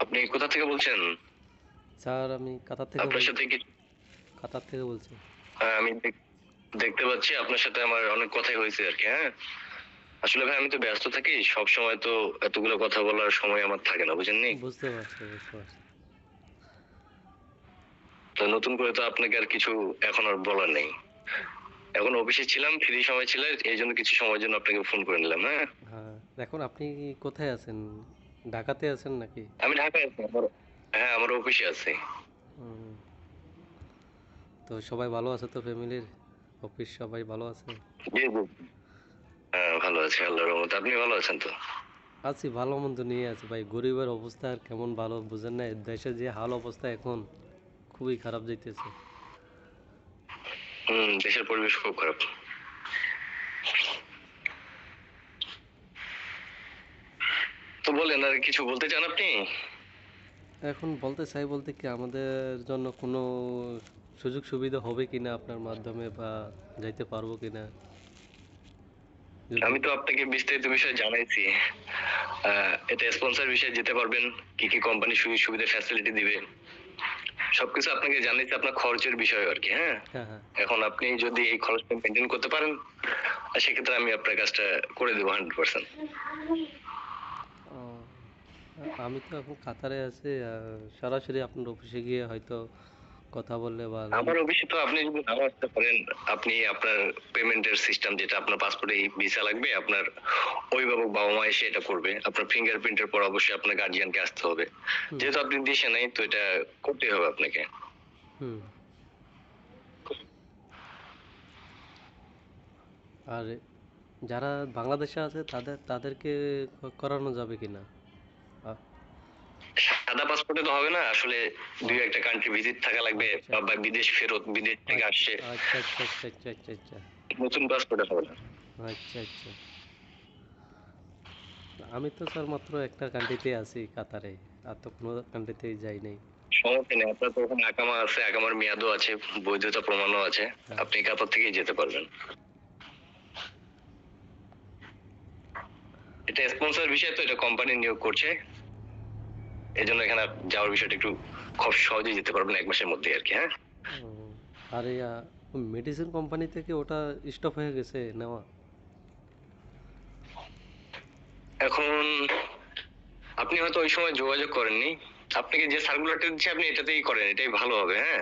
আপনি কোথা থেকে বলছেন? স্যার আমি আপনার সাথে কি কাতার থেকে বলছি। আমি দেখতে পাচ্ছি আপনার সাথে আমার অনেক কথাই হয়েছে আরকি, হ্যাঁ? আসলে ভাই আমি তো ব্যস্ত থাকি। সবসময় তো এতগুলো কথা বলার সময় আমার থাকে না, বুঝেননি? বুঝতে পারছি, বুঝতে পারছি। তো নতুন করে তো আপনাকে আর কিছু এখন আর বলার নেই। এখন অফিসে ছিলাম, ফ্রি সময় ছিল। এইজন্য কিছু সময়ের জন্য আপনাকে ফোন করে নিলাম, হ্যাঁ? হ্যাঁ, এখন আপনি কোথায় আছেন? ঢাকাতে আছেন নাকি? আমি ঢাকায় আছি। হ্যাঁ, আমার অফিসে আছি। হুম, তো সবাই ভালো আছে তো ফ্যামিলির? অফিস সবাই ভালো আছে? জি, জি। হ্যাঁ, ভালো আছি আল্লাহর রহমতে। আপনি ভালো আছেন তো? আছি, ভালো মন্দ নিয়ে আছি ভাই। গরিবের অবস্থা আর কেমন ভালো বুঝেন না? দেশের যে হাল অবস্থা এখন খুবই খারাপ যাইতেছে। দেশের পরিবেশ খুব খারাপ। তো বলেন, আর কিছু বলতে চান আপনি? এখন বলতে চাই বলতে কি আমাদের জন্য কোনো সুযোগ সুবিধা হবে কিনা আপনার মাধ্যমে, বা যাইতে পারবো কিনা যদি। আমি তো আপনাকে বিস্তারিত বিষয়ে জানাইছি। এটা স্পন্সর বিষয়ে যেতে পারবেন, কি কি কোম্পানি সুযোগ সুবিধা ফ্যাসিলিটি দিবে, সবকিছু আপনাকে জানাইছি। আপনার খরচের বিষয় আর কি, হ্যাঁ? হ্যাঁ, হ্যাঁ। এখন আপনি যদি এই খরচটা মেনটেন করতে পারেন, সেক্ষেত্রে আমি আপনার কাজটা করে দেবো 100%। ও, আমি তো এখন কাতারে আছি। সরাসরি আপনার অফিসে গিয়ে হয়তো কথা বললে বা আমার অফিসে তো আপনি যদি নাও আসতে পারেন, আপনি আপনার পেমেন্টের সিস্টেম, যেটা আপনার পাসপোর্টে ভিসা লাগবে, আপনার অভিভাবক বাবা মা এসে এটা করবে। আপনার ফিঙ্গারপ্রিন্টের পর অবশ্যই আপনার গার্জিয়ানকে আসতে হবে। হুম, যেহেতু আপনি দেশে নাই, তো এটা করতেই হবে আপনাকে। হুম। আর যারা বাংলাদেশে আছে তাদেরকে করানো যাবে কিনা? আ- সাদা পাসপোর্টে তো হবে না আসলে। দুই ও, একটা কান্ট্রি ভিজিট থাকা লাগবে, আচ্ছা, বা বিদেশ ফেরত, বিদেশ থেকে আসছে। আচ্ছা, আচ্ছা, আচ্ছা, আচ্ছা, আচ্ছা, আচ্ছা, নতুন পাসপোর্টে হবে না। আচ্ছা, আচ্ছা। আমি তো স্যার মাত্র একটা কান্ট্রিতে আছি, কাতারে। আর তো কোনো কান্ট্রিতেই যাই নাই। সমস্যা নেই, আপনার তো ওখানে আকামা আছে, আকামার মেয়াদও আছে, বৈধতা প্রমাণও আছে। হ্যাঁ। আপনি কাতার থেকেই যেতে পারবেন। এটা স্পন্সর বিষয়, তো এটা কোম্পানি নিয়োগ করছে। এই জন্য এখানে যাওয়ার বিষয়টা একটু খুব সহজেই যেতে পারবেন 1 মাসের মধ্যে আর কি, হ্যাঁ? ও, আর মেডিসিন কোম্পানি থেকে ওটা স্টপ হয়ে গেছে নেওয়া? এখন আপনি হয়তো ওই সময় যোগাযোগ করেননি। আপনাকে যে সার্কুলারটা দিচ্ছি আপনি এটাতেই করেন, এটাই ভালো হবে, হ্যাঁ?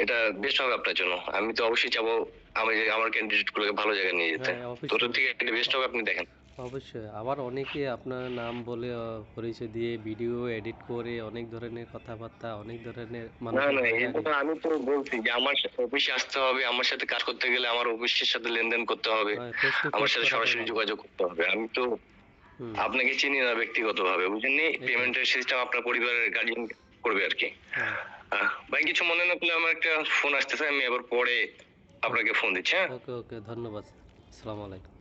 এটা বেস্ট হবে আপনার জন্য। আমি তো অবশ্যই চাবো আমি যে আমার ক্যান্ডিডেট গুলোকে ভালো জায়গায় নিয়ে যেতে। হ্যাঁ, তো ওটার অবশ্যই। থেকে এটা বেস্ট হবে, আপনি দেখেন। অবশ্যই। আবার অনেকে আপনার নাম বলে পরিচয় দিয়ে ভিডিও এডিট করে অনেক ধরনের কথাবার্তা, অনেক ধরনের না মানুষের না, এই হয়রানি। জন্য আমি তো বলছি যে আমার অফিসে আসতে হবে, আমার সাথে কাজ করতে গেলে আমার অফিসের সাথে লেনদেন করতে হবে, ফেস টু আমার ফেস সাথে করাটা সরাসরি ভালো। যোগাযোগ করতে হবে। আমি তো হুম, আপনাকে চিনি না ব্যক্তিগতভাবে, বুঝেননি? এটাই। পেমেন্টের সিস্টেম আপনার পরিবারের গার্ডিয়ান করবে আর কি। হ্যাঁ, ভাই কিছু মনে না করলে আমার একটা ফোন আসতেছে, আমি আবার পরে ওকে, আপনাকে ফোন দিচ্ছি, হ্যাঁ? ওকে, ওকে, ধন্যবাদ। আসসালামু আলাইকুম।